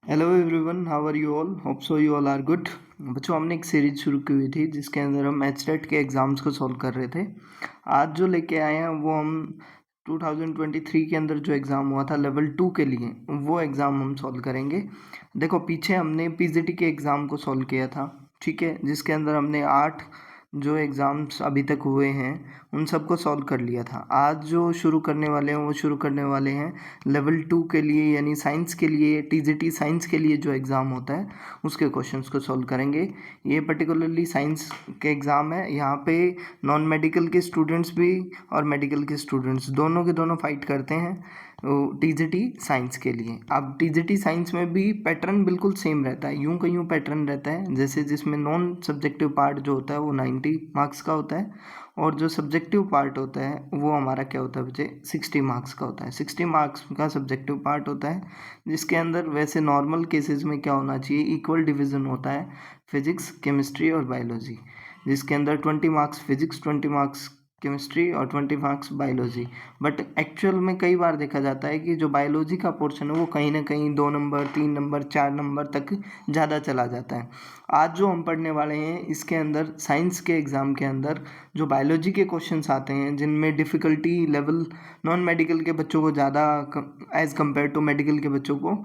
Hello everyone, how are you all? Hope so you all are good. बच्चों, हमने एक series शुरू की हुई थी जिसके अंदर हम एचटेट के एग्ज़ाम्स को सॉल्व कर रहे थे। आज जो लेके आए हैं वो हम 2023 के अंदर जो एग्ज़ाम हुआ था लेवल 2 के लिए, वो एग्ज़ाम हम सॉल्व करेंगे। देखो, पीछे हमने पीजीटी के एग्ज़ाम को सॉल्व किया था, ठीक है, जिसके अंदर हमने 8 जो एग्ज़ाम्स अभी तक हुए हैं उन सबको सॉल्व कर लिया था। आज जो शुरू करने वाले हैं वो शुरू करने वाले हैं लेवल 2 के लिए, यानी साइंस के लिए, टीजीटी साइंस के लिए जो एग्ज़ाम होता है उसके क्वेश्चंस को सॉल्व करेंगे। ये पर्टिकुलरली साइंस के एग्ज़ाम है। यहाँ पे नॉन मेडिकल के स्टूडेंट्स भी और मेडिकल के स्टूडेंट्स दोनों के दोनों फाइट करते हैं टीजीटी साइंस के लिए। अब टीजीटी साइंस में भी पैटर्न बिल्कुल सेम रहता है, यूं का यूं पैटर्न रहता है, जैसे जिसमें नॉन सब्जेक्टिव पार्ट जो होता है वो 90 मार्क्स का होता है और जो सब्जेक्टिव पार्ट होता है वो हमारा क्या होता है बच्चे, 60 मार्क्स का होता है। 60 मार्क्स का सब्जेक्टिव पार्ट होता है, जिसके अंदर वैसे नॉर्मल केसेस में क्या होना चाहिए, इक्वल डिवीज़न होता है फिजिक्स, केमिस्ट्री और बायोलॉजी, जिसके अंदर 20 मार्क्स फिजिक्स, 20 मार्क्स केमिस्ट्री और 20 मार्क्स बायोलॉजी। बट एक्चुअल में कई बार देखा जाता है कि जो बायोलॉजी का पोर्शन है वो कहीं ना कहीं 2 नंबर, 3 नंबर, 4 नंबर तक ज़्यादा चला जाता है। आज जो हम पढ़ने वाले हैं इसके अंदर साइंस के एग्ज़ाम के अंदर जो बायोलॉजी के क्वेश्चंस आते हैं जिनमें डिफ़िकल्टी लेवल नॉन मेडिकल के बच्चों को ज़्यादा एज़ कम्पेयर टू मेडिकल के बच्चों को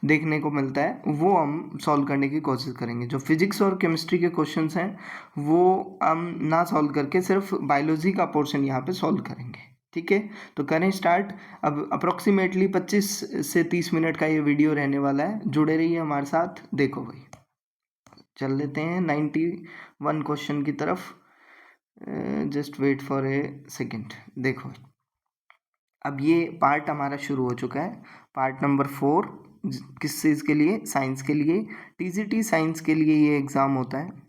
देखने को मिलता है, वो हम सॉल्व करने की कोशिश करेंगे। जो फिजिक्स और केमिस्ट्री के क्वेश्चंस हैं वो हम ना सॉल्व करके सिर्फ बायोलॉजी का पोर्शन यहाँ पे सॉल्व करेंगे, ठीक है। तो करें स्टार्ट। अब अप्रोक्सीमेटली 25 से 30 मिनट का ये वीडियो रहने वाला है, जुड़े रहिए हमारे साथ। देखो भाई, चल लेते हैं 91 क्वेश्चन की तरफ। Just wait for a second. देखो, अब ये पार्ट हमारा शुरू हो चुका है, पार्ट नंबर 4। किस चीज़ के लिए? साइंस के लिए। टीजीटी साइंस के लिए ये एग्ज़ाम होता है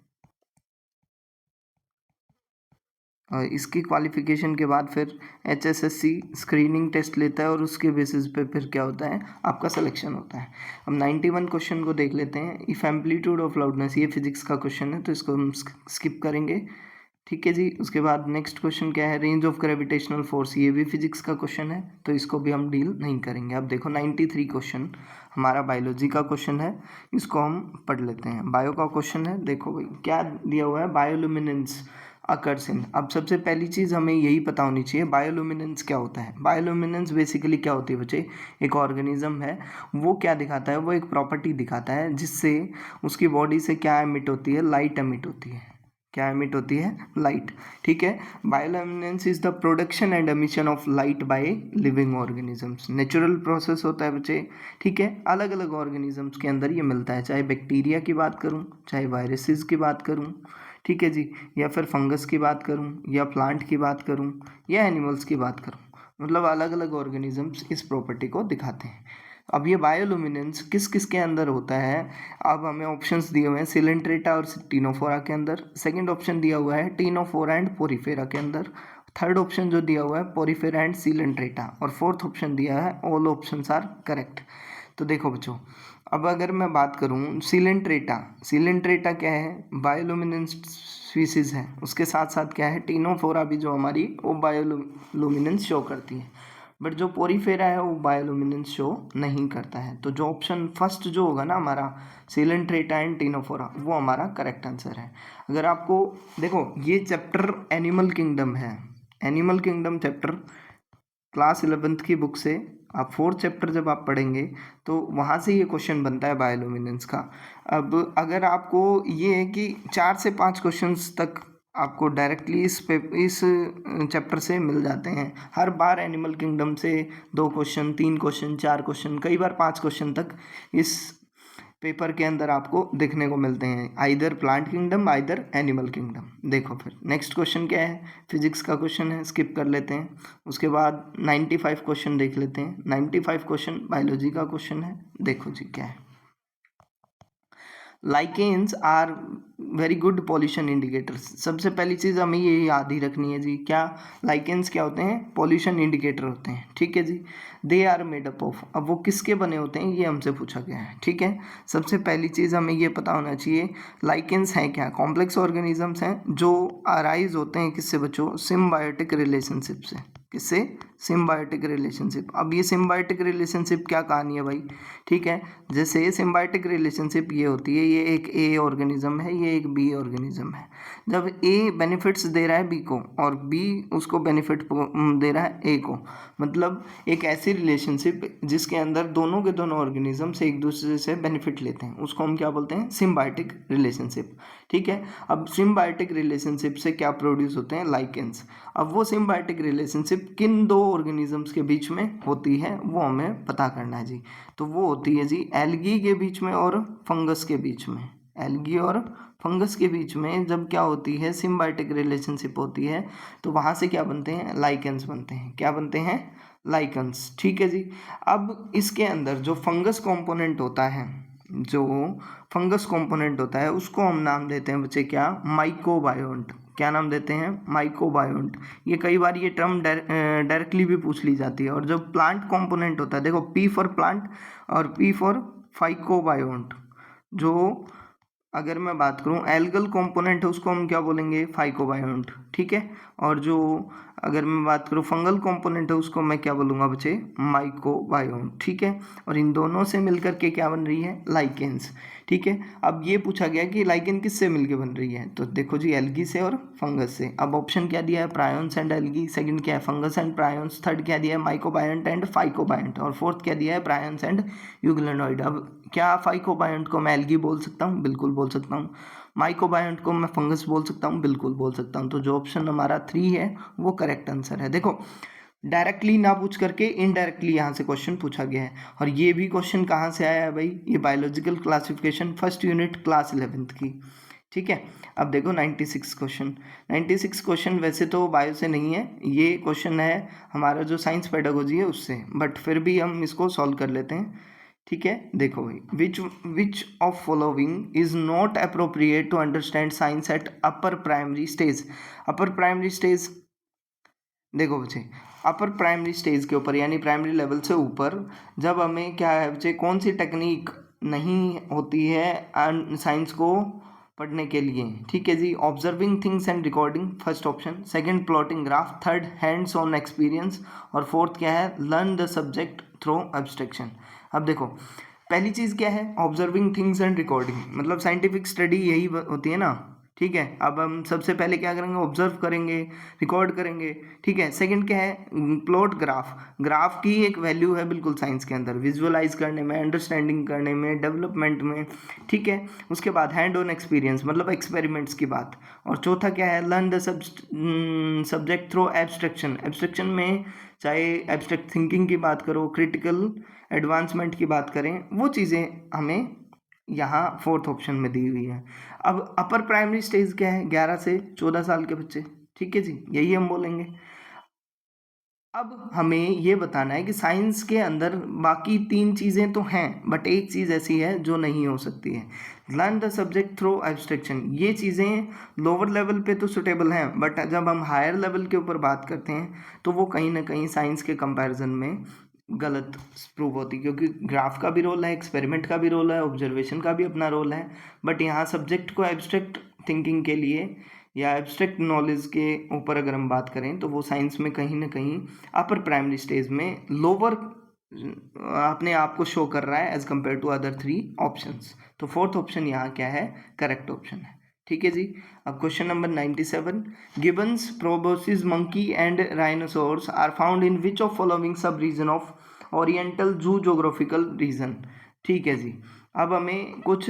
और इसकी क्वालिफिकेशन के बाद फिर एचएसएससी स्क्रीनिंग टेस्ट लेता है और उसके बेसिस पे फिर क्या होता है, आपका सिलेक्शन होता है। अब 91 क्वेश्चन को देख लेते हैं। इफ़ एम्पलीट्यूड ऑफ लाउडनेस, ये फिजिक्स का क्वेश्चन है तो इसको हम स्किप करेंगे, ठीक है जी। उसके बाद नेक्स्ट क्वेश्चन क्या है, रेंज ऑफ ग्रेविटेशनल फोर्स, ये भी फिजिक्स का क्वेश्चन है तो इसको भी हम डील नहीं करेंगे। अब देखो 93 क्वेश्चन हमारा बायोलॉजी का क्वेश्चन है, इसको हम पढ़ लेते हैं। बायो का क्वेश्चन है, देखो भाई क्या दिया हुआ है, बायोलुमिनेंस अकर्स इन। अब सबसे पहली चीज़ हमें यही पता होनी चाहिए बायोलुमिनेंस क्या होता है। बायोलुमिनेंस बेसिकली क्या होती है बच्चे, एक ऑर्गेनिज्म है, वो क्या दिखाता है, वो एक प्रॉपर्टी दिखाता है जिससे उसकी बॉडी से क्या एमिट होती है, लाइट एमिट होती है। क्या एमिट होती है? लाइट, ठीक है। Bioluminescence is the production and emission of light by living organisms. Natural process होता है बच्चे, ठीक है। अलग अलग ऑर्गेनिजम्स के अंदर ये मिलता है, चाहे बैक्टीरिया की बात करूं, चाहे वायरसेस की बात करूं, ठीक है जी, या फिर फंगस की बात करूं, या प्लांट की बात करूं, या एनिमल्स की बात करूं, मतलब अलग अलग ऑर्गेनिजम्स इस प्रॉपर्टी को दिखाते हैं। अब ये बायोलुमिनेंस किस किस के अंदर होता है, अब हमें ऑप्शंस दिए हुए हैं सिलेंट्रेटा और टीनोफोरा के अंदर। सेकंड ऑप्शन दिया हुआ है टीनोफोरा एंड पोरीफेरा के अंदर। थर्ड ऑप्शन जो दिया हुआ है पोरीफेरा एंड सिलेंट्रेटा, और फोर्थ ऑप्शन दिया है ऑल ऑप्शंस आर करेक्ट। तो देखो बच्चों, अब अगर मैं बात करूं सिलेंट्रेटा, सिलेंट्रेटा क्या है, बायोलुमिनेंस स्पीसीज है, उसके साथ साथ क्या है, टीनोफोरा भी जो हमारी वो बायोलुमिनेंस शो करती है। बट जो पोरीफेरा है वो बायोलुमिनेंस शो नहीं करता है। तो जो ऑप्शन फर्स्ट जो होगा ना हमारा, सिलेंट्रेटा एंड टीनोफोरा, वो हमारा करेक्ट आंसर है। अगर आपको देखो, ये चैप्टर एनिमल किंगडम है, animal kingdom chapter class 11th की बुक से आप 4th चैप्टर जब आप पढ़ेंगे तो वहाँ से ये क्वेश्चन बनता है बायोलुमिनेंस का। अब अगर आपको ये है कि 4 से 5 क्वेश्चंस तक आपको डायरेक्टली इस चैप्टर से मिल जाते हैं। हर बार एनिमल किंगडम से 2 क्वेश्चन, 3 क्वेश्चन, 4 क्वेश्चन, कई बार 5 क्वेश्चन तक इस पेपर के अंदर आपको देखने को मिलते हैं, either plant kingdom either animal kingdom. देखो फिर नेक्स्ट क्वेश्चन क्या है, फिजिक्स का क्वेश्चन है, स्किप कर लेते हैं। उसके बाद 95 क्वेश्चन देख लेते हैं। 95 क्वेश्चन बायोलॉजी का क्वेश्चन है, देखो जी क्या है। Lichens are very good pollution indicators. सबसे पहली चीज़ हमें ये याद ही रखनी है जी, क्या लाइकेन्स क्या होते हैं, पॉल्यूशन इंडिकेटर होते हैं, ठीक है जी। They are made up of, अब वो किसके बने होते हैं ये हमसे पूछा गया है, ठीक है। सबसे पहली चीज़ हमें ये पता होना चाहिए, लाइकेन्स हैं क्या, कॉम्प्लेक्स ऑर्गेनिजम्स हैं जो अराइज होते हैं किससे बच्चों, सिम्बायोटिक रिलेशनशिप से। किससे? Symbiotic relationship. अब ये सिम्बायोटिक रिलेशनशिप क्या कहानी है भाई, ठीक है। जैसे सिम्बायोटिक रिलेशनशिप ये होती है, ये एक ए ऑर्गेनिज्म है, ये एक बी ऑर्गेनिज्म है। जब ए बेनिफिट्स दे रहा है बी को और बी उसको बेनिफिट दे रहा है ए को, मतलब एक ऐसी रिलेशनशिप जिसके अंदर दोनों के दोनों ऑर्गेनिज्म से एक दूसरे से बेनिफिट लेते हैं, उसको हम क्या बोलते हैं, सिम्बायोटिक रिलेशनशिप, ठीक है। अब सिम्बायोटिक रिलेशनशिप से क्या प्रोड्यूस होते हैं, लाइकेंस। अब वो सिम्बायोटिक रिलेशनशिप किन दो ऑर्गेनिजम्स के बीच में होती है वो हमें पता करना है जी। तो वो होती है जी एल्गी के बीच में और फंगस के बीच में। एल्गी और फंगस के बीच में जब क्या होती है, सिम्बायोटिक रिलेशनशिप होती है, तो वहाँ से क्या बनते हैं, लाइकेंस बनते हैं। क्या बनते हैं, लाइकेंस, ठीक है जी। अब इसके अंदर जो फंगस कंपोनेंट होता है, जो फंगस कंपोनेंट होता है उसको हम नाम देते हैं बच्चे क्या, माइकोबायोन्ट। क्या नाम देते हैं, माइकोबायोन्ट। ये कई बार ये टर्म डायरेक्टली भी पूछ ली जाती है। और जो प्लांट कंपोनेंट होता है, देखो पी फॉर प्लांट और पी फॉर फाइकोबायोन्ट। जो अगर मैं बात करूं एल्गल कंपोनेंट है उसको हम क्या बोलेंगे, फाइकोबायोन्ट, ठीक है। और जो अगर मैं बात करूं फंगल कंपोनेंट है उसको मैं क्या बोलूँगा बच्चे, माइकोबायोन्ट, ठीक है। और इन दोनों से मिलकर के क्या बन रही है, लाइकेंस, ठीक है। अब ये पूछा गया कि लाइकेन किससे मिलके बन रही है, तो देखो जी एल्गी से और फंगस से। अब ऑप्शन क्या दिया है, प्रायोन्स एंड एल्गी, सेकंड क्या है फंगस एंड प्रायोन्स, थर्ड क्या दिया है माइकोबायोन्ट एंड फाइकोबायोन्ट, और फोर्थ क्या दिया है प्रायोन्स एंड यूग्लेनॉइड। अब क्या फाइकोबायोन्ट को मैं एल्गी बोल सकता हूँ, बिल्कुल बोल सकता हूँ। माइकोबायोन्ट को मैं फंगस बोल सकता हूँ, बिल्कुल बोल सकता हूँ। तो जो ऑप्शन हमारा 3 है वो करेक्ट आंसर है। देखो डायरेक्टली ना पूछ करके इनडायरेक्टली यहाँ से क्वेश्चन पूछा गया है। और ये भी क्वेश्चन कहाँ से आया है भाई, ये biological classification first unit class 11th की, ठीक है। अब देखो 96 क्वेश्चन, 96 क्वेश्चन वैसे तो बायो से नहीं है, ये क्वेश्चन है हमारा जो साइंस पेडागोजी है उससे, बट फिर भी हम इसको सॉल्व कर लेते हैं, ठीक है। देखो भाई, which of following is not appropriate to understand science at upper primary stage. Upper primary stage, देखो बच्चे अपर प्राइमरी स्टेज के ऊपर यानी प्राइमरी लेवल से ऊपर जब हमें क्या है बच्चे, कौन सी टेक्निक नहीं होती है साइंस को पढ़ने के लिए, ठीक है जी। Observing things and recording first option, second plotting graph, third hands on experience, और फोर्थ क्या है, learn the subject through abstraction. अब देखो पहली चीज़ क्या है, ऑब्जर्विंग थिंग्स एंड रिकॉर्डिंग, मतलब साइंटिफिक स्टडी यही होती है ना, ठीक है। अब हम सबसे पहले क्या करेंगे, ऑब्जर्व करेंगे, रिकॉर्ड करेंगे, ठीक है। सेकंड क्या है, प्लॉट ग्राफ। ग्राफ की एक वैल्यू है बिल्कुल साइंस के अंदर, विजुअलाइज करने में, अंडरस्टैंडिंग करने में, डेवलपमेंट में, ठीक है। उसके बाद हैंड ऑन एक्सपीरियंस, मतलब एक्सपेरिमेंट्स की बात। और चौथा क्या है, learn the subject through abstraction. Abstraction में चाहे एब्स्ट्रैक्ट थिंकिंग की बात करो, क्रिटिकल एडवांसमेंट की बात करें, वो चीज़ें हमें यहाँ फोर्थ ऑप्शन में दी हुई है। अब अपर प्राइमरी स्टेज क्या है, 11 से 14 साल के बच्चे, ठीक है जी, यही हम बोलेंगे। अब हमें ये बताना है कि साइंस के अंदर बाकी 3 चीज़ें तो हैं, बट एक चीज़ ऐसी है जो नहीं हो सकती है, learn the subject through abstraction. ये चीज़ें लोअर लेवल पे तो सुटेबल हैं, बट जब हम हायर लेवल के ऊपर बात करते हैं तो वो कहीं ना कहीं साइंस के कंपैरिजन में गलत प्रूव होती, क्योंकि ग्राफ का भी रोल है, एक्सपेरिमेंट का भी रोल है, ऑब्जर्वेशन का भी अपना रोल है। बट यहाँ सब्जेक्ट को एब्स्ट्रैक्ट थिंकिंग के लिए या एब्स्ट्रैक्ट नॉलेज के ऊपर अगर हम बात करें तो वो साइंस में कहीं ना कहीं अपर प्राइमरी स्टेज में लोअर अपने आप को शो कर रहा है as compared to other 3 options. तो फोर्थ ऑप्शन यहाँ क्या है, करेक्ट ऑप्शन है, ठीक है जी। अब question number 97, gibbons, proboscis monkey and rhinoceros are found in which of following sub region of oriental zoogeographical region, ठीक है जी। अब हमें कुछ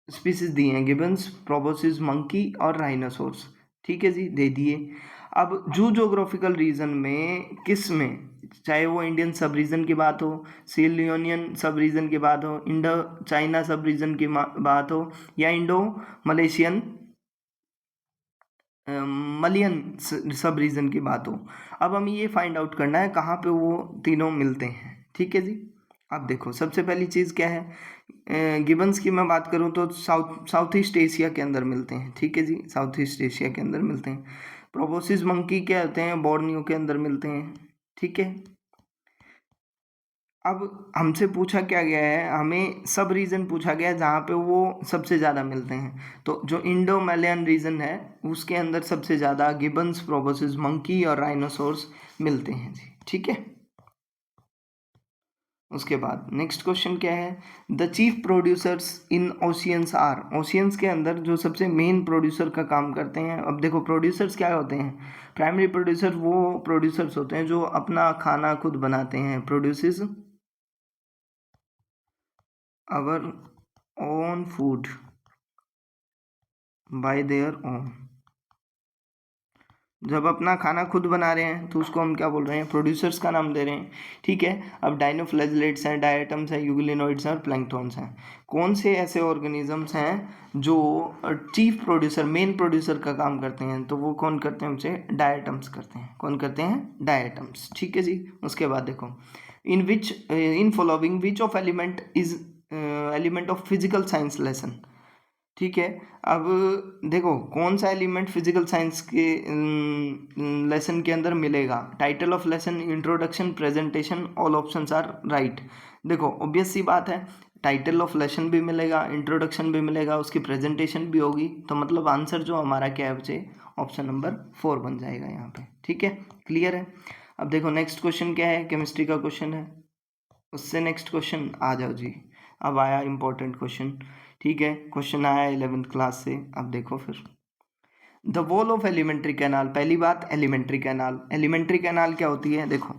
स्पीसीज दिए हैं, गिबन्स, प्रोबोसिस मंकी और राइनोसोर्स, ठीक है जी, दे दिए। अब जू जोग्राफिकल रीजन में किस में, चाहे वो इंडियन सब रीजन की बात हो, सिलियोनियन सब रीजन की बात हो, इंडो चाइना सब रीजन की बात हो, या इंडो मलेशियन मलियन सब रीजन की बात हो, अब हमें ये फाइंड आउट करना है कहाँ पे वो तीनों मिलते हैं, ठीक है जी। अब देखो सबसे पहली चीज़ क्या है, गिबन्स की मैं बात करूँ तो साउथ ईस्ट एशिया के अंदर मिलते हैं, ठीक है जी, साउथ ईस्ट एशिया के अंदर मिलते हैं। प्रोबोसिस मंकी क्या होते हैं, बोर्नियो के अंदर मिलते हैं, ठीक है। अब हमसे पूछा क्या गया है, हमें सब रीजन पूछा गया है जहाँ पे वो सबसे ज़्यादा मिलते हैं। तो जो इंडो मलयन रीजन है उसके अंदर सबसे ज़्यादा गिबन्स, प्रोबोसिस मंकी और राइनोसोर्स मिलते हैं जी। ठीक है। उसके बाद नेक्स्ट क्वेश्चन क्या है, the chief producers in oceans are, oceans के अंदर जो सबसे मेन प्रोड्यूसर का काम करते हैं। अब देखो प्रोड्यूसर्स क्या होते हैं, प्राइमरी प्रोड्यूसर वो प्रोड्यूसर्स होते हैं जो अपना खाना खुद बनाते हैं, produces our own food by their own. जब अपना खाना खुद बना रहे हैं तो उसको हम क्या बोल रहे हैं, प्रोड्यूसर्स का नाम दे रहे हैं। ठीक है। अब डाइनोफ्लैजेलेट्स हैं, डायटम्स हैं, यूग्लिनोइड्स हैं और प्लैंक्टन्स हैं। कौन से ऐसे ऑर्गेनिजम्स हैं जो चीफ प्रोड्यूसर मेन प्रोड्यूसर का काम करते हैं, तो वो कौन करते हैं, हमसे डायटम्स करते हैं। कौन करते हैं, डायटम्स। ठीक है जी। उसके बाद देखो, in following which of element is element of physical science lesson. ठीक है। अब देखो कौन सा एलिमेंट फिजिकल साइंस के लेसन के अंदर मिलेगा। Title of lesson, introduction, presentation, all options are right. देखो ऑब्वियस सी बात है, टाइटल ऑफ लेसन भी मिलेगा, इंट्रोडक्शन भी मिलेगा, उसकी प्रेजेंटेशन भी होगी, तो मतलब आंसर जो हमारा क्या है बच्चे, ऑप्शन नंबर 4 बन जाएगा यहाँ पे। ठीक है, क्लियर है। अब देखो नेक्स्ट क्वेश्चन क्या है, केमिस्ट्री का क्वेश्चन है। उससे नेक्स्ट क्वेश्चन आ जाओ जी। अब आया इंपॉर्टेंट क्वेश्चन। ठीक है, क्वेश्चन आया 11th क्लास से। अब देखो फिर, the wall of alimentary canal. पहली बात, एलिमेंट्री कैनाल, एलिमेंट्री कैनाल क्या होती है, देखो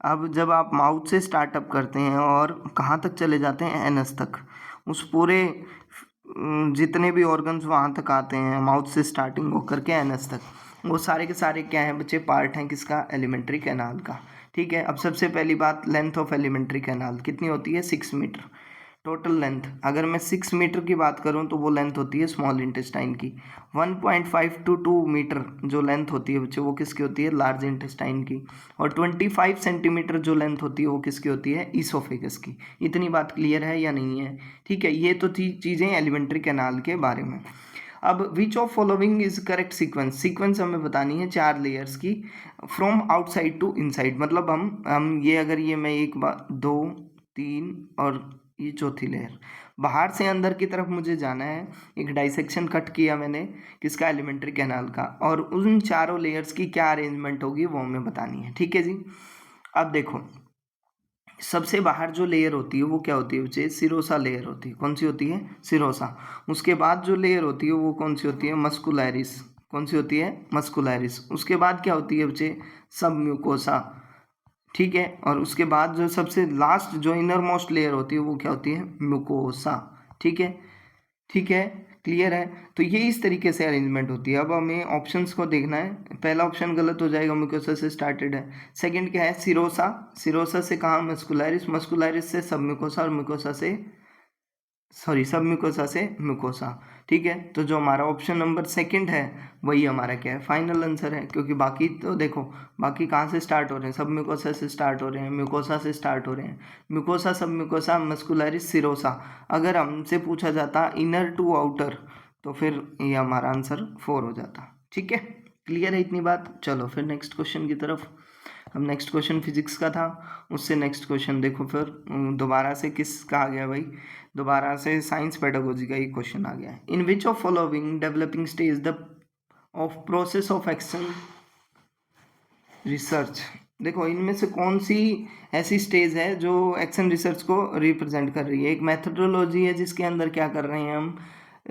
अब जब आप माउथ से स्टार्टअप करते हैं और कहाँ तक चले जाते हैं, एनस तक, उस पूरे जितने भी ऑर्गन्स वहाँ तक आते हैं, माउथ से स्टार्टिंग होकर के एनस तक, वो सारे के सारे क्या हैं बच्चे, पार्ट हैं किसका, एलिमेंट्री कैनाल का। ठीक है। अब सबसे पहली बात, लेंथ ऑफ एलिमेंट्री कैनाल कितनी होती है, 6 मीटर टोटल लेंथ। अगर मैं 6 मीटर की बात करूं तो वो लेंथ होती है स्मॉल इंटेस्टाइन की। 1.5 to 2 मीटर जो लेंथ होती है बच्चों, वो किसकी होती है, लार्ज इंटेस्टाइन की। और 25 सेंटीमीटर जो लेंथ होती है वो किसकी होती है, ईसोफेगस की। इतनी बात क्लियर है या नहीं है। ठीक है, ये तो थी चीज़ें एलिमेंट्री कैनाल के बारे में। अब विच of following is correct sequence, sequence हमें बतानी है 4 लेयर्स की, फ्रॉम आउटसाइड टू इनसाइड। मतलब हम ये अगर ये मैं 1 बार 2 3 और ये चौथी लेयर, बाहर से अंदर की तरफ मुझे जाना है। एक डाइसेक्शन कट किया मैंने किसका, एलिमेंट्री कैनाल का, और उन चारों लेयर्स की क्या अरेंजमेंट होगी वो हमें बतानी है। ठीक है जी। अब देखो सबसे बाहर जो लेयर होती है वो क्या होती है बच्चे, सिरोसा लेयर होती है। कौन सी होती है, सिरोसा। उसके बाद जो लेयर होती है वो कौन सी होती है, मस्कुलैरिस। कौन सी होती है, मस्कुलैरिस। उसके बाद क्या होती है बच्चे, सब म्यूकोसा। ठीक है। और उसके बाद जो सबसे लास्ट जो इनर मोस्ट लेयर होती है वो क्या होती है, म्यूकोसा। ठीक है, ठीक है, क्लियर है। तो ये इस तरीके से अरेंजमेंट होती है। अब हमें ऑप्शंस को देखना है। पहला ऑप्शन गलत हो जाएगा, म्यूकोसा से स्टार्टेड है। सेकंड क्या है, सिरोसा, सिरोसा से कहाँ, मस्कुलैरिस, मस्कुलैरिस से सब म्यूकोसा, और म्यूकोसा से सब म्यूकोसा से म्यूकोसा। ठीक है। तो जो हमारा ऑप्शन नंबर सेकंड है वही हमारा क्या है, फाइनल आंसर है। क्योंकि बाकी तो देखो, बाकी कहाँ से स्टार्ट हो रहे हैं, सब म्यूकोसा से स्टार्ट हो रहे हैं, म्यूकोसा से स्टार्ट हो रहे हैं, म्यूकोसा, सब म्यूकोसा, मस्कुलैरिस, सिरोसा। अगर हमसे पूछा जाता इनर टू आउटर तो फिर ये हमारा आंसर 4 हो जाता। ठीक है, क्लियर है इतनी बात। चलो फिर नेक्स्ट क्वेश्चन की तरफ। अब नेक्स्ट क्वेश्चन फिजिक्स का था, उससे नेक्स्ट क्वेश्चन देखो फिर दोबारा से किसका आ गया भाई, दोबारा से साइंस पेडागोजी का ही क्वेश्चन आ गया है। In which of following developing stage the of process of action research. देखो इनमें से कौन सी ऐसी स्टेज है जो एक्शन रिसर्च को रिप्रेजेंट कर रही है। एक मेथडोलॉजी है जिसके अंदर क्या कर रहे हैं, हम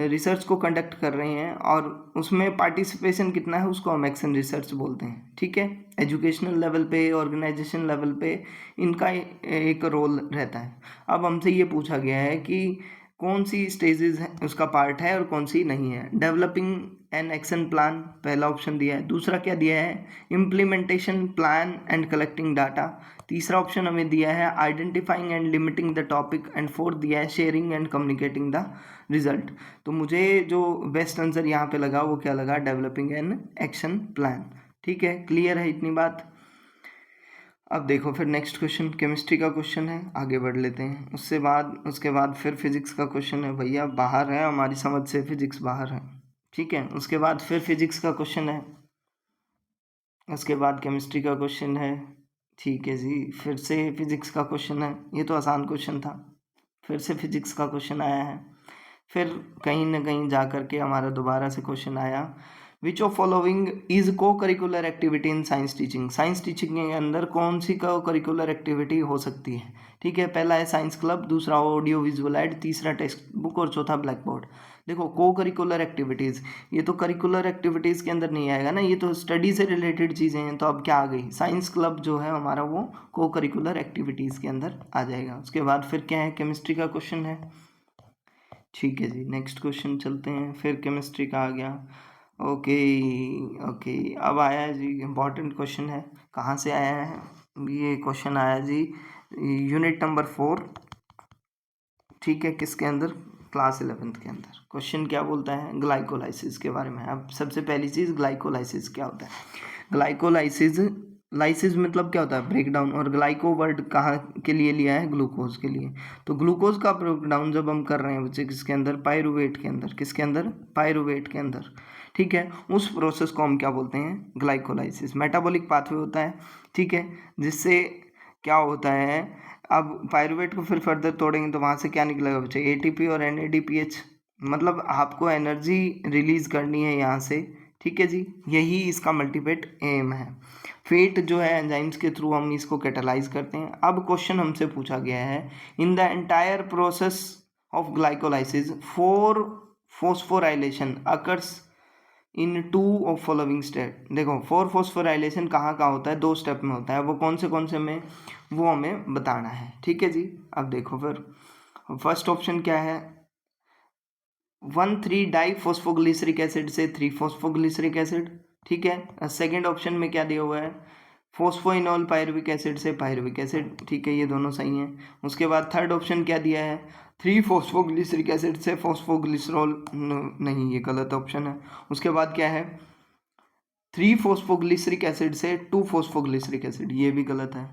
रिसर्च को कंडक्ट कर रहे हैं, और उसमें पार्टिसिपेशन कितना है उसको हम एक्शन रिसर्च बोलते हैं। ठीक है। एजुकेशनल लेवल पे, ऑर्गेनाइजेशन लेवल पे इनका एक रोल रहता है। अब हमसे ये पूछा गया है कि कौन सी स्टेजेस है उसका पार्ट है और कौन सी नहीं है। डेवलपिंग एन एक्शन प्लान पहला ऑप्शन दिया है। दूसरा क्या दिया है, implementation plan and collecting data. तीसरा ऑप्शन हमें दिया है identifying and limiting the topic, and fourth दिया है sharing and communicating the result. तो मुझे जो बेस्ट आंसर यहाँ पे लगा वो क्या लगा, डेवलपिंग एन एक्शन प्लान। ठीक है, क्लियर है इतनी बात। अब देखो फिर नेक्स्ट क्वेश्चन केमिस्ट्री का क्वेश्चन है, आगे बढ़ लेते हैं। उसके बाद फिर फिजिक्स का क्वेश्चन है। भैया बाहर है, हमारी समझ से फिजिक्स बाहर है। ठीक है। उसके बाद फिर फिजिक्स का क्वेश्चन है, उसके बाद केमिस्ट्री का क्वेश्चन है। ठीक है जी, फिर से फिजिक्स का क्वेश्चन है। ये तो आसान क्वेश्चन था, फिर से फिजिक्स का क्वेश्चन आया है। फिर कहीं ना कहीं जा कर के हमारा दोबारा से क्वेश्चन आया विच ऑफ फॉलोइंग इज को curricular activity in science teaching? Science teaching के अंदर कौन सी को करिकुलर एक्टिविटी हो सकती है? ठीक है, पहला है साइंस क्लब, दूसरा ऑडियो विजुअल एड, तीसरा टेक्स्ट बुक और चौथा ब्लैक बोर्ड। देखो को करिकुलर एक्टिविटीज़, ये तो करिकुलर एक्टिविटीज़ के अंदर नहीं आएगा ना, ये तो स्टडी से रिलेटेड चीज़ें हैं। तो अब क्या आ गई, साइंस क्लब जो है हमारा वो को करिकुलर एक्टिविटीज़ के अंदर आ जाएगा। उसके बाद फिर क्या है, केमिस्ट्री का क्वेश्चन है। ठीक है जी, नेक्स्ट क्वेश्चन चलते हैं। फिर केमिस्ट्री का आ गया। ओके ओके, अब आया है जी इम्पॉर्टेंट क्वेश्चन है। कहाँ से आया है ये क्वेश्चन? आया जी यूनिट नंबर 4, ठीक है, किसके अंदर, क्लास 11th के अंदर। क्वेश्चन क्या बोलता है, ग्लाइकोलाइसिस के बारे में। अब सबसे पहली चीज़, ग्लाइकोलाइसिस क्या होता है? ग्लाइकोलाइसिस, लाइसिस मतलब क्या होता है, ब्रेकडाउन, और ग्लाइको वर्ड कहाँ के लिए लिया है, ग्लूकोज के लिए। तो ग्लूकोज का ब्रेकडाउन जब हम कर रहे हैं बच्चे, किसके अंदर, पायरुवेट के अंदर। किसके अंदर, पायरुवेट के अंदर। ठीक है, उस प्रोसेस को हम क्या बोलते हैं, ग्लाइकोलाइसिस। मेटाबॉलिक पाथवे होता है, ठीक है, जिससे क्या होता है, अब पायरुवेट को फिर फर्दर तोड़ेंगे तो वहाँ से क्या निकलेगा बच्चे, एटीपी और NADPH। मतलब आपको एनर्जी रिलीज करनी है यहाँ से, ठीक है जी, यही इसका मल्टीपेट एम है। फेट जो है एंजाइम्स के थ्रू हम इसको कैटालाइज करते हैं। अब क्वेश्चन हमसे पूछा गया है, in the entire process of glycolysis 4 phosphorylation occurs in 2 of following step. देखो 4 फॉस्फोराइलेशन कहाँ कहाँ होता है, 2 स्टेप में होता है। वो कौन से में, वो हमें बताना है। ठीक है जी, अब देखो फिर फर्स्ट ऑप्शन क्या है, 1,3 डाई फॉस्फोग्लिसरिक एसिड से 3 फॉस्फोग्लिसरिक एसिड। ठीक है, सेकेंड ऑप्शन में क्या दिया हुआ है, फोस्फोइनॉल पायरुविक एसिड से पायरुविक एसिड। ठीक है, ये दोनों सही हैं। उसके बाद थर्ड ऑप्शन क्या दिया है, 3 फॉस्फोग्लिसरिक एसिड से फॉस्फोग्लिसरॉल, नहीं ये गलत ऑप्शन है। उसके बाद क्या है, 3 फॉस्फोग्लिसरिक एसिड से 2 फॉस्फोग्लिसरिक एसिड, ये भी गलत है।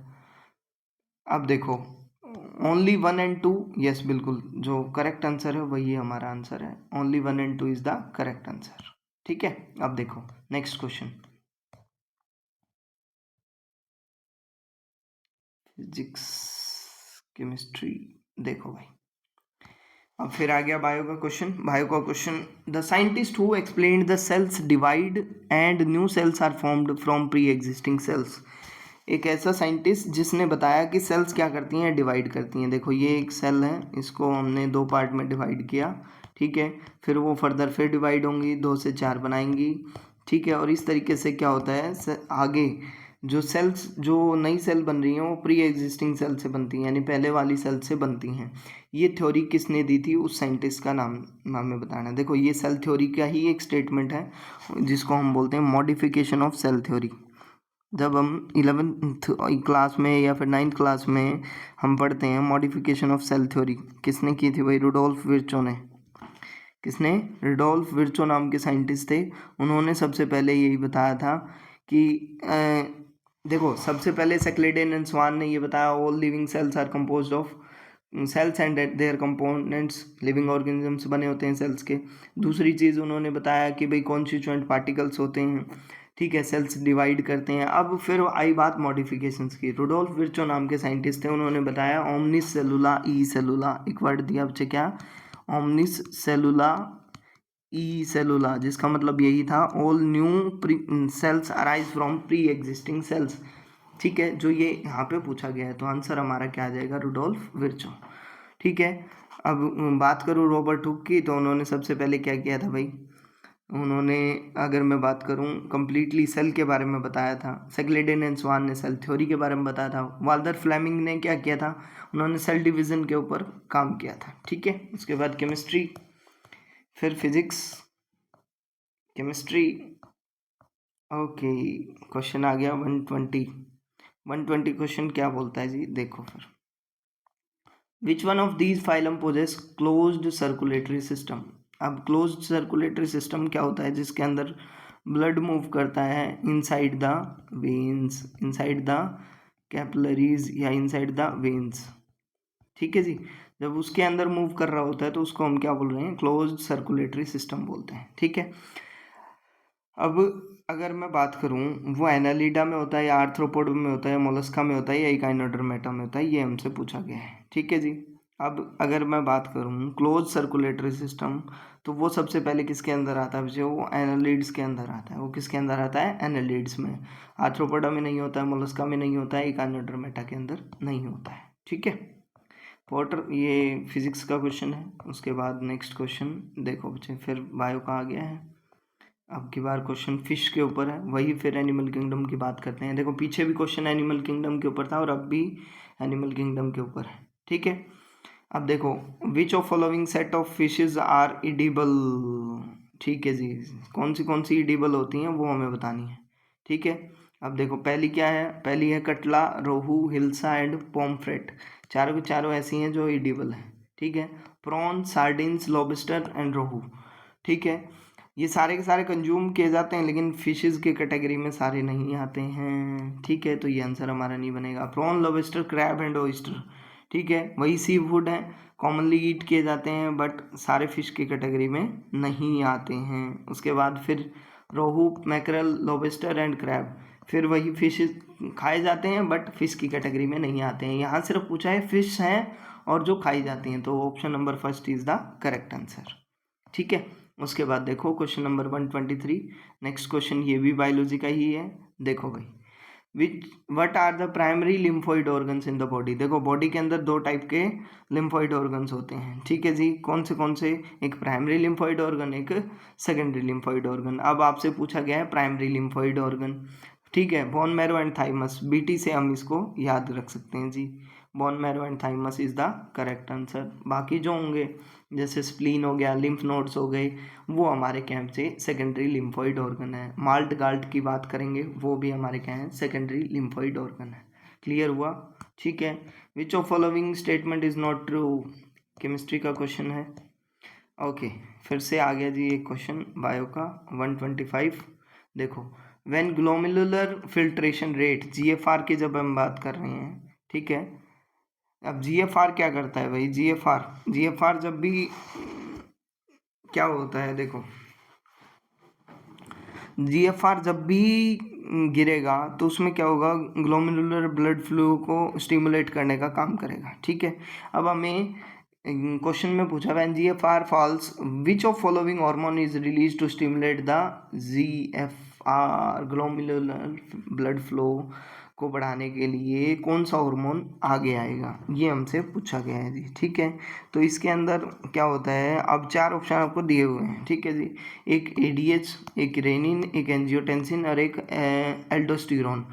अब देखो ओनली 1 एंड 2, यस बिल्कुल, जो करेक्ट आंसर है वही हमारा आंसर है। Only 1 and 2 is the correct answer. ठीक है, अब देखो नेक्स्ट क्वेश्चन, फिजिक्स केमिस्ट्री। देखो भाई, अब फिर आ गया बायो का क्वेश्चन। बायो का question, the scientist who explained the cells divide and new cells are formed from pre existing cells. एक ऐसा साइंटिस्ट जिसने बताया कि सेल्स क्या करती हैं, डिवाइड करती हैं। देखो ये एक सेल है, इसको हमने 2 पार्ट में डिवाइड किया, ठीक है, फिर वो फर्दर फिर डिवाइड होंगी, 2 से 4 बनाएंगी, ठीक है, और इस तरीके से क्या होता है, आगे जो सेल्स, जो नई सेल बन रही हैं वो प्री एग्जिस्टिंग सेल से बनती हैं, यानी पहले वाली सेल से बनती हैं। ये थ्योरी किसने दी थी, उस साइंटिस्ट का नाम हमें बताना है। देखो ये सेल थ्योरी का ही एक स्टेटमेंट है, जिसको हम बोलते हैं मॉडिफिकेशन ऑफ सेल थ्योरी। जब हम 11th क्लास में या फिर 9th क्लास में हम पढ़ते हैं मॉडिफिकेशन ऑफ सेल थ्योरी, किसने की थी भाई, रुडोल्फ विर्चो ने। किसने, रुडोल्फ विर्चो नाम के साइंटिस्ट थे। उन्होंने सबसे पहले यही बताया था कि देखो सबसे पहले सेक्लेडेन एंड स्वान ने ये बताया, all living cells are composed of cells and their components, living organisms बने होते हैं सेल्स के। दूसरी चीज़ उन्होंने बताया कि भाई कॉन्स्टिट्यूएंट पार्टिकल्स होते हैं, ठीक है, सेल्स डिवाइड करते हैं। अब फिर आई बात मॉडिफिकेशंस की। रुडोल्फ विर्चो नाम के साइंटिस्ट थे, उन्होंने बताया ओमनिस सेलुला ई सेलुला, एक वर्ड दिया बच्चे क्या, ओमनिस सेलुला ई सेलुला, जिसका मतलब यही था all new sales arise from pre existing sales. ठीक है, जो ये यहाँ पे पूछा गया है, तो आंसर हमारा क्या आ जाएगा, रुडोल्फ विर्चो। ठीक है, अब बात करूँ रॉबर्ट हुक की, तो उन्होंने सबसे पहले क्या किया था भाई, उन्होंने, अगर मैं बात करूँ कंप्लीटली सेल के बारे में बताया था। सेक्लेडेन एंड स्वान ने सेल थ्योरी के बारे में बताया था। वाल्टर फ्लेमिंग ने क्या किया था, उन्होंने सेल डिवीज़न के ऊपर काम किया था। ठीक है, उसके बाद केमिस्ट्री, फिर फिजिक्स, केमिस्ट्री। ओके, क्वेश्चन आ गया 120 क्वेश्चन क्या बोलता है जी, देखो फिर, which one of these phylum possess closed circulatory system. अब क्लोज्ड सर्कुलेटरी सिस्टम क्या होता है, जिसके अंदर ब्लड मूव करता है inside the veins, inside the capillaries या इनसाइड द वेन्स। ठीक है जी, जब उसके अंदर मूव कर रहा होता है तो उसको हम क्या बोल रहे हैं, क्लोज्ड सर्कुलेटरी सिस्टम बोलते हैं। ठीक है, अब अगर मैं बात करूं वो एनालिडा में होता है या आर्थ्रोपोड में होता है, मोलस्का में होता है या इकाइनोडर्मेटा में होता है, ये हमसे पूछा गया है। ठीक है जी, अब अगर मैं बात करूँ क्लोज सर्कुलेटरी सिस्टम, तो वो सबसे पहले किसके अंदर आता है, जो वो एनालिड्स के अंदर आता है। वो किसके अंदर आता है, एनालिड्स में। आर्थ्रोपोडा में नहीं होता है, मोलस्का में नहीं होता है, इकानोडर्मेटा के अंदर नहीं होता है। ठीक है, वाटर, ये फिजिक्स का क्वेश्चन है। उसके बाद नेक्स्ट क्वेश्चन देखो बच्चे, फिर बायो का आ गया है। अब की बार क्वेश्चन फिश के ऊपर है, वही फिर एनिमल किंगडम की बात करते हैं। देखो पीछे भी क्वेश्चन एनिमल किंगडम के ऊपर था और अब भी एनिमल किंगडम के ऊपर है। ठीक है, अब देखो which of following set of fishes are edible. ठीक है जी, कौन सी इडिबल होती हैं वो हमें बतानी है। ठीक है, अब देखो पहली क्या है, पहली है कटला, रोहू, हिल्सा एंड पोम्फ्रेट। चारों की चारों ऐसी हैं जो इडिबल हैं। ठीक है, प्रॉन, सार्डिन्स, लॉबस्टर एंड रोहू। ठीक है, ये सारे के सारे कंज्यूम किए जाते हैं, लेकिन फिशेस के कैटेगरी में सारे नहीं आते हैं। ठीक है, तो ये आंसर हमारा नहीं बनेगा। Prawn, lobster, crab and oyster. ठीक है, वही सी फूड है, कॉमनली ईट किए जाते हैं, बट सारे फिश की कैटेगरी में नहीं आते हैं। उसके बाद फिर रोहू, मैकरल, लॉबस्टर एंड क्रैब, फिर वही फिश खाए जाते हैं बट फिश की कैटेगरी में नहीं आते हैं। यहाँ सिर्फ पूछा है फिश हैं और जो खाई जाती हैं, तो option number first is the correct answer. ठीक है, उसके बाद देखो क्वेश्चन नंबर 123। नेक्स्ट क्वेश्चन ये भी बायोलॉजी का ही है। देखो भाई, which what are the primary lymphoid organs in the body. देखो बॉडी के अंदर दो टाइप के लिम्फोइड ऑर्गन्स होते हैं। ठीक है जी, कौन से, एक प्राइमरी लिम्फोइड ऑर्गन, एक सेकेंडरी लिम्फोइड ऑर्गन। अब आपसे पूछा गया है प्राइमरी लिम्फोइड ऑर्गन। ठीक है, bone marrow and thymus, BT से हम इसको याद रख सकते हैं जी। Bone marrow and thymus is the correct answer. बाकी जो होंगे जैसे स्प्लीन हो गया, लिम्फ नोड्स हो गए, वो हमारे क्या से सेकेंडरी लिम्फोइड ऑर्गन है। माल्ट गाल्ट की बात करेंगे, वो भी हमारे क्या है, सेकेंडरी लिम्फोइड ऑर्गन है। क्लियर हुआ। ठीक है, which of following statement is not true, chemistry का क्वेश्चन है। ओके, फिर से आ गया जी एक क्वेश्चन बायो का 125। देखो, when glomerular filtration rate, GFR की जब हम बात कर रहे हैं। ठीक है, अब जीएफआर क्या करता है भाई, जीएफआर जब भी क्या होता है, देखो जीएफआर जब भी गिरेगा तो उसमें क्या होगा, ग्लोमेरुलर ब्लड फ्लो को स्टिमुलेट करने का काम करेगा। ठीक है, अब हमें क्वेश्चन में पूछा, when GFR falls which of following hormone is release to stimulate the GFR, glomerular blood flow को बढ़ाने के लिए कौन सा हार्मोन आगे आएगा, ये हमसे पूछा गया है जी। ठीक है, तो इसके अंदर क्या होता है, अब चार ऑप्शन आपको दिए हुए हैं। ठीक है जी, एक एडीएच, एक रेनिन, एक एंजियोटेंसिन और एक एल्डोस्टेरोन।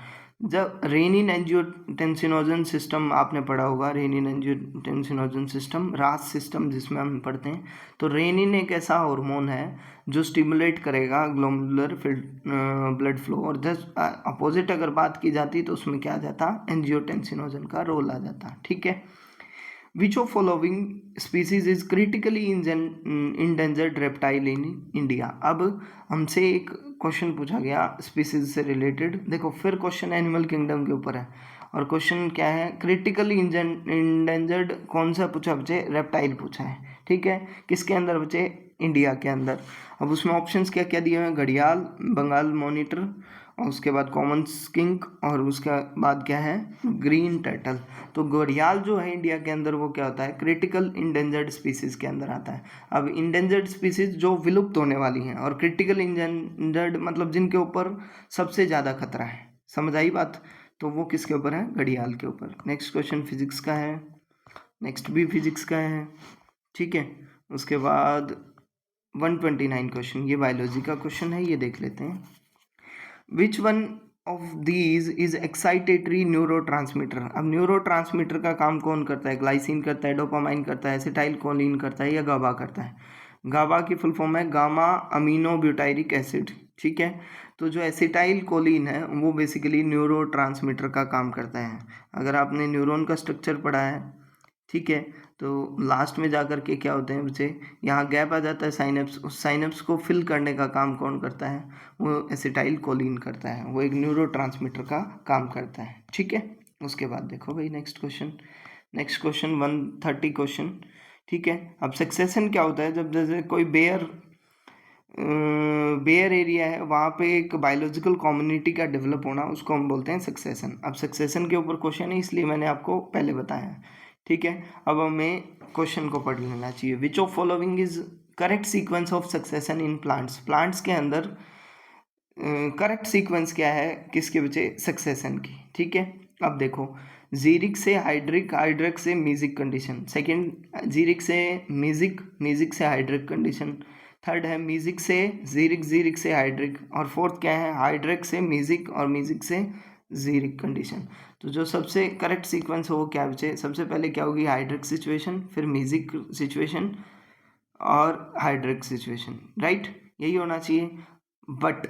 जब रेनिन एंजियोटेंसिनोजन सिस्टम आपने पढ़ा होगा, रेनिन एंजियोटेंसिनोजन सिस्टम, रास सिस्टम जिसमें हम पढ़ते हैं, तो रेनिन एक ऐसा हार्मोन है जो स्टिमुलेट करेगा ग्लोमेरुलर ब्लड फ्लो। और जस्ट अपोजिट अगर बात की जाती तो उसमें क्या आ जाता, एंजियोटेंसिनोजन का रोल आ जाता। ठीक है, which of following species is critically endangered reptile in India. अब हमसे एक क्वेश्चन पूछा गया स्पीसीज से रिलेटेड। देखो फिर क्वेश्चन एनिमल किंगडम के ऊपर है, और क्वेश्चन क्या है, क्रिटिकली इंडेंजर्ड कौन सा पूछा बच्चे, रेप्टाइल पूछा है। ठीक है, किसके अंदर बच्चे, इंडिया के अंदर। अब उसमें ऑप्शंस क्या क्या दिए हुए हैं, घड़ियाल, बंगाल मॉनिटर, और उसके बाद कॉमन स्किंक, और उसके बाद क्या है, ग्रीन टर्टल। तो घड़ियाल जो है इंडिया के अंदर वो क्या होता है, क्रिटिकल इंडेंजर्ड स्पीसीज के अंदर आता है। अब इंडेंजर्ड स्पीसीज जो विलुप्त होने वाली हैं, और क्रिटिकल इंडेंजर्ड मतलब जिनके ऊपर सबसे ज़्यादा खतरा है। समझ आई बात, तो वो किसके ऊपर है, घड़ियाल के ऊपर। नेक्स्ट क्वेश्चन फिजिक्स का है, नेक्स्ट भी फिजिक्स का है। ठीक है, उसके बाद 129 क्वेश्चन, ये बायोलॉजी का क्वेश्चन है, ये देख लेते हैं। विच one of these is excitatory neurotransmitter. अब न्यूरोट्रांसमीटर का काम कौन करता है, ग्लाइसिन करता है, डोपामाइन करता है, एसिटाइल कोलिन करता है, या गाबा करता है। गाबा की फुल फॉर्म है गामा अमीनो ब्यूटाइरिक एसिड। ठीक है, तो जो एसिटाइल कोलिन है वो बेसिकली न्यूरोट्रांसमीटर का काम करता है। अगर आपने न्यूरॉन का स्ट्रक्चर पढ़ा है, ठीक है, तो लास्ट में जाकर के क्या होते हैं बच्चे, यहाँ गैप आ जाता है साइनेप्स, उस साइनेप्स को फिल करने का काम कौन करता है, वो एसिटाइल कोलिन करता है, वो एक न्यूरोट्रांसमीटर का काम करता है। ठीक है, उसके बाद देखो भाई नेक्स्ट क्वेश्चन 130 क्वेश्चन। ठीक है, अब सक्सेशन क्या होता है, जब जैसे कोई बेयर एरिया है, वहाँ पे एक बायोलॉजिकल कम्युनिटी का डेवलप होना, उसको हम बोलते हैं सक्सेशन। अब सक्सेशन के ऊपर क्वेश्चन है, इसलिए मैंने आपको पहले बताया। ठीक है, अब हमें क्वेश्चन को पढ़ लेना चाहिए। विच of following is correct sequence of succession in plants, plants के अंदर करेक्ट सीक्वेंस क्या है किसके बचे सक्सेशन की। ठीक है, अब देखो, जीरिक से हाइड्रिक, हाइड्रिक से म्यूजिक कंडीशन, सेकंड जीरिक से म्यूजिक, म्यूजिक से हाइड्रिक कंडीशन, थर्ड है म्यूजिक से जीरिक, जीरिक से हाइड्रिक, और फोर्थ क्या है हाइड्रिक से म्यूजिक और म्यूजिक से जीरिक कंडीशन। तो जो सबसे करेक्ट सीक्वेंस हो वो क्या बचे, सबसे पहले क्या होगी हाइड्रिक सिचुएशन, फिर म्यूजिक सिचुएशन और हाइड्रिक सिचुएशन, राइट, यही होना चाहिए। बट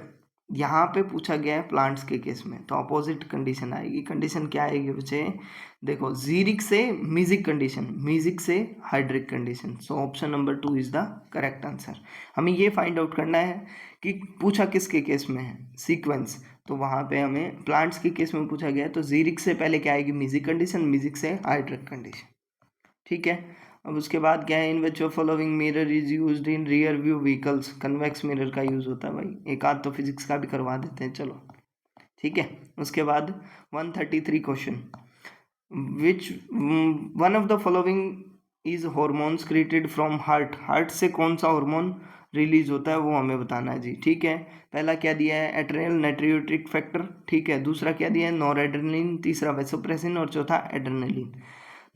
यहाँ पे पूछा गया है प्लांट्स के केस में, तो अपोजिट कंडीशन आएगी। कंडीशन क्या आएगी बच्चे, देखो जीरिक से म्यूजिक कंडीशन, म्यूजिक से hydric condition, so option number 2 is the correct answer. हमें ये फाइंड आउट करना है कि पूछा किसके केस में है सीक्वेंस, तो वहाँ पे हमें प्लांट्स के केस में पूछा गया है, तो जीरिक से पहले क्या आएगी म्यूजिक कंडीशन, म्यूजिक से हाइड्रिक कंडीशन। ठीक है, अब उसके बाद क्या है, in which of following mirror is used in rear view vehicles, convex mirror का यूज होता है भाई, एक आध तो फिजिक्स का भी करवा देते हैं, चलो ठीक है। उसके बाद 133 question, which one of the following is hormones created from heart, heart से कौन सा हार्मोन रिलीज होता है वो हमें बताना है जी। ठीक है, पहला क्या दिया है एड्रेनल नाइट्रियोटिक फैक्टर, ठीक है, दूसरा क्या दिया है नॉरएड्रेनलिन, तीसरा वैसोप्रेसिन और चौथा एड्रेनलिन।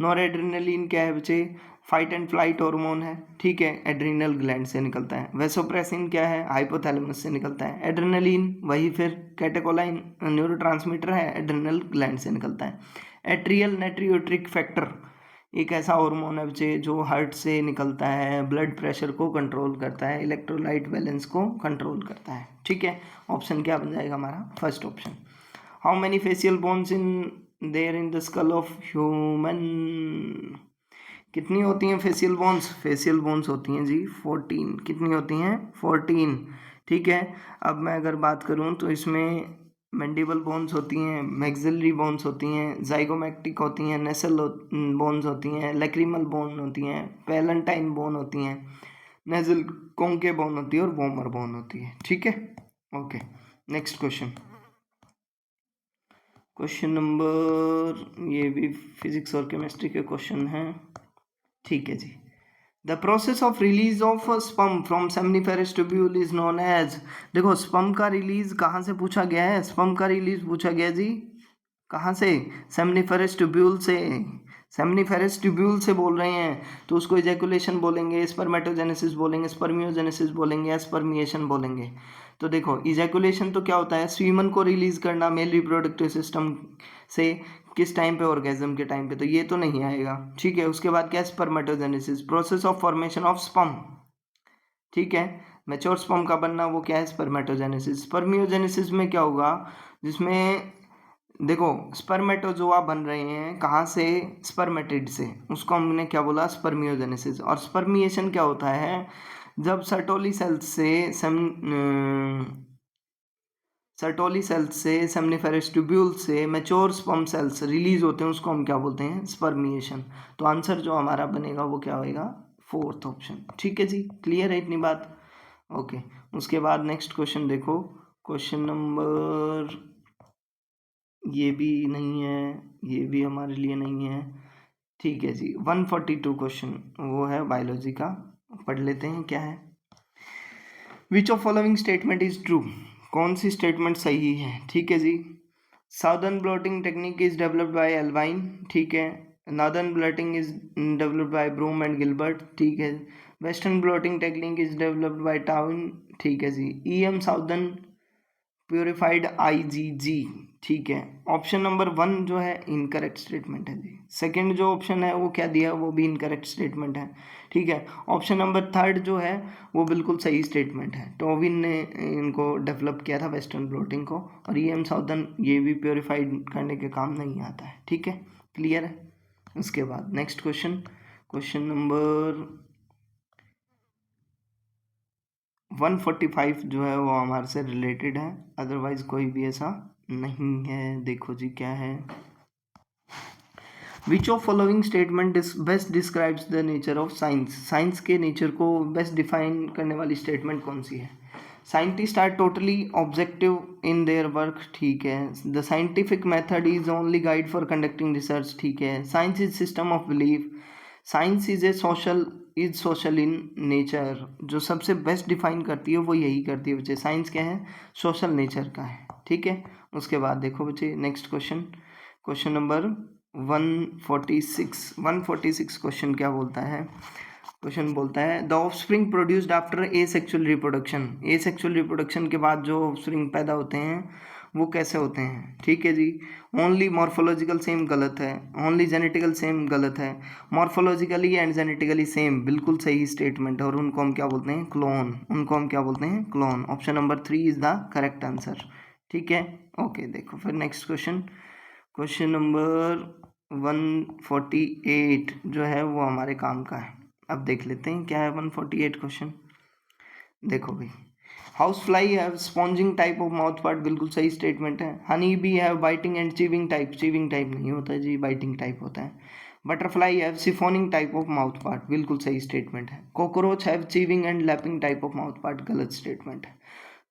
नॉरएड्रेनलिन क्या है बच्चे, फाइट एंड फ्लाइट हार्मोन है, ठीक है, एड्रीनल ग्लैंड से निकलता है। वैसोप्रेसिन क्या है, हाइपोथैलेमस से निकलता है। एड्रेनलिन वही फिर कैटेकोलाइन न्यूरोट्रांसमीटर है, एड्रेनल ग्लैंड से निकलता है। एट्रियल नाइट्रियोट्रिक फैक्टर एक ऐसा हार्मोन है बच्चे जो हार्ट से निकलता है, ब्लड प्रेशर को कंट्रोल करता है, इलेक्ट्रोलाइट बैलेंस को कंट्रोल करता है। ठीक है, ऑप्शन क्या बन जाएगा हमारा first option. How many facial bones in there in the skull of human, कितनी होती हैं फेशियल बोन्स, फेशियल बोन्स होती हैं जी 14, कितनी होती हैं 14। ठीक है, अब मैं अगर बात करूं तो इसमें मैंडिबल बोन्स होती हैं, मैक्सिलरी बोन्स होती हैं, जाइगोमैक्टिक होती हैं, नेसल बोन्स होती हैं, लैक्रिमल बोन होती हैं, पैलेंटाइन बोन होती हैं, नेजल कोंके बोन होती है और वोमर बोन होती है। ठीक है, okay, next question, question number, ये भी फिजिक्स और केमिस्ट्री के क्वेश्चन हैं। ठीक है जी, the process of release of sperm from seminiferous tubule is known as, देखो स्पर्म का रिलीज कहाँ से पूछा गया है, स्पर्म का रिलीज पूछा गया जी कहाँ से, सेमनीफेरस ट्यूब्यूल से, सेमनीफेरस ट्यूब्यूल से बोल रहे हैं, तो उसको इजैकुलेशन बोलेंगे, स्पर्मेटोजेनेसिस बोलेंगे, स्पर्मियोजेनेसिस बोलेंगे या स्पर्मिएशन बोलेंगे। तो देखो इजैकुलेशन तो क्या होता है, स्वीमन को रिलीज करना मेल रिप्रोडक्टिव सिस्टम से, किस टाइम पे, ऑर्गेजम के टाइम पे, तो ये तो नहीं आएगा। ठीक है, उसके बाद क्या है spermatogenesis, process of formation of sperm, ठीक है, मैच्योर स्पर्म का बनना वो क्या है स्पर्मेटोजेनेसिस। स्पर्मियोजेनेसिस में क्या होगा, जिसमें देखो स्पर्मेटोजोआ बन रहे हैं कहाँ से, स्पर्मेटिड से, उसको हमने क्या बोला स्पर्मियोजेनेसिस। और स्पर्मिएशन क्या होता है, जब सर्टोली सेल्स से सर्टोली सेल्स से सेमनीफेरस ट्यूब्यूल से मैच्योर स्पर्म सेल्स रिलीज होते हैं, उसको हम क्या बोलते हैं स्पर्मिएशन। तो आंसर जो हमारा बनेगा वो क्या होएगा, फोर्थ ऑप्शन। ठीक है जी, क्लियर है इतनी बात, ओके। उसके बाद नेक्स्ट क्वेश्चन देखो, क्वेश्चन नंबर, ये भी नहीं है, ये भी हमारे लिए नहीं है। ठीक है जी, 142 क्वेश्चन वो है बायोलॉजी का, पढ़ लेते हैं क्या है। Which of following statement is true, कौन सी स्टेटमेंट सही है। ठीक है जी, southern blotting technique is developed by Alwine, ठीक है, northern blotting is developed by Broome and Gilbert, ठीक है, western blotting technique is developed by Towbin, ठीक है जी, ईएम साउदर्न प्योरीफाइड आईजीजी, ठीक है। ऑप्शन नंबर 1 जो है इनकरेक्ट स्टेटमेंट है जी, सेकंड जो ऑप्शन है वो क्या दिया वो भी इनकरेक्ट स्टेटमेंट है, ठीक है। ऑप्शन नंबर 3 जो है वो बिल्कुल सही स्टेटमेंट है, टोविन ने इनको डेवलप किया था वेस्टर्न ब्लोटिंग को, और ईएम साउदर्न ये भी प्योरीफाइड करने के काम नहीं आता है। ठीक है, क्लियर है। उसके बाद नेक्स्ट क्वेश्चन, क्वेश्चन नंबर 145 जो है वो हमारे से रिलेटेड है, अदरवाइज कोई भी ऐसा नहीं है। देखो जी क्या है, which of following statement best describes the nature of science, science के नेचर को बेस्ट डिफाइन करने वाली स्टेटमेंट कौन सी है। Scientist are totally objective in their work, ठीक है। The scientific method is only guide for conducting research, ठीक है। Science is system of belief, science is social in nature. जो सबसे बेस्ट डिफाइन करती है वो यही करती है बच्चे, साइंस क्या है, सोशल नेचर का है, ठीक है। उसके बाद देखो बच्चे नेक्स्ट क्वेश्चन नंबर 146 क्वेश्चन क्या बोलता है। क्वेश्चन बोलता है the offspring produced after asexual reproduction, asexual reproduction के बाद जो ऑफस्प्रिंग पैदा होते हैं वो कैसे होते हैं, ठीक है जी। ओनली मॉर्फोलॉजिकल सेम गलत है, ओनली जेनेटिकल सेम गलत है, मॉर्फोलॉजिकली एंड जेनेटिकली सेम बिल्कुल सही स्टेटमेंट है, और उनको हम क्या बोलते हैं, क्लोन, उनको हम क्या बोलते हैं, clone. Option number 3 is the correct answer, ठीक है। ओके देखो फिर नेक्स्ट क्वेश्चन नंबर 148 जो है वो हमारे काम का है। अब देख लेते हैं क्या है 148 क्वेश्चन। देखो भाई, house fly have sponging type of mouth part, बिल्कुल सही स्टेटमेंट है। Honey bee have biting and chewing type, chewing type नहीं होता है जी, बाइटिंग टाइप होता है। Butterfly have siphoning type of mouth part, बिल्कुल सही स्टेटमेंट है। Cockroach have chewing and lapping type of mouth part, गलत स्टेटमेंट है।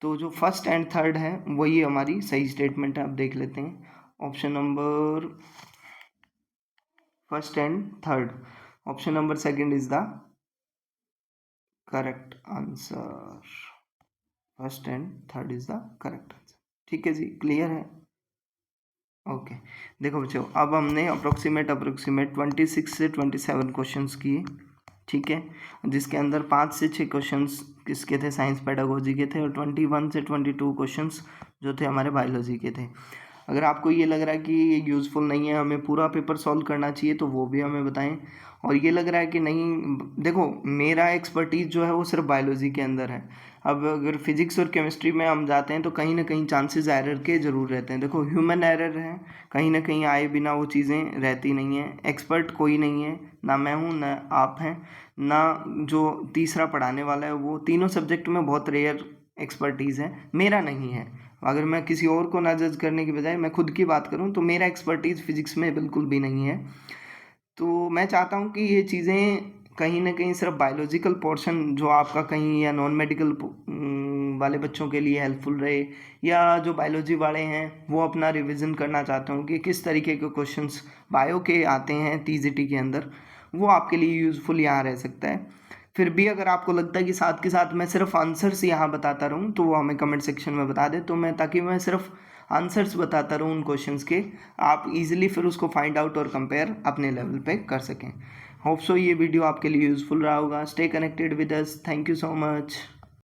तो जो फर्स्ट एंड थर्ड है वही हमारी सही स्टेटमेंट है। अब देख लेते हैं option number first and third, option number second is the correct answer, first and third is the correct answer, ठीक है जी, क्लियर है। ओके देखो बच्चों, अब हमने अप्रोक्सीमेट 26 से 27 क्वेश्चंस किए, ठीक है, जिसके अंदर 5 से 6 क्वेश्चंस किसके थे, साइंस पेडागोजी के थे, और 21 से 22 क्वेश्चंस जो थे हमारे बायोलॉजी के थे। अगर आपको ये लग रहा है कि ये यूज़फुल नहीं है, हमें पूरा पेपर सॉल्व करना चाहिए, तो वो भी हमें बताएं। और ये लग रहा है कि नहीं, देखो मेरा एक्सपर्टीज़ जो है वो सिर्फ बायोलॉजी के अंदर है। अब अगर फिजिक्स और केमिस्ट्री में हम जाते हैं तो कहीं ना कहीं चांसेस एरर के ज़रूर रहते हैं। देखो ह्यूमन एरर है, कहीं ना कहीं आए बिना वो चीज़ें रहती नहीं हैं। एक्सपर्ट कोई नहीं है, ना मैं हूँ ना आप हैं ना जो तीसरा पढ़ाने वाला है, वो तीनों सब्जेक्ट में बहुत रेयर एक्सपर्टीज़ है, मेरा नहीं है। अगर मैं किसी और को ना जज करने की बजाय मैं खुद की बात करूं तो मेरा एक्सपर्टीज़ फिजिक्स में बिल्कुल भी नहीं है। तो मैं चाहता हूं कि ये चीज़ें कहीं ना कहीं सिर्फ बायोलॉजिकल पोर्शन जो आपका कहीं या नॉन मेडिकल वाले बच्चों के लिए हेल्पफुल रहे, या जो बायोलॉजी वाले हैं वो अपना रिवीजन करना चाहते हूँ कि किस तरीके के क्वेश्चंस बायो के आते हैं टीजीटी के अंदर, वो आपके लिए यूज़फुल यहाँ रह सकता है। फिर भी अगर आपको लगता है कि साथ के साथ मैं सिर्फ आंसर्स यहाँ बताता रहूँ तो वो हमें कमेंट सेक्शन में बता दे, तो मैं ताकि मैं सिर्फ आंसर्स बताता रहूँ उन क्वेश्चंस के, आप इजीली फिर उसको फाइंड आउट और कंपेयर अपने लेवल पे कर सकें। होप सो ये वीडियो आपके लिए यूज़फुल रहा होगा। Stay connected with us, thank you so much.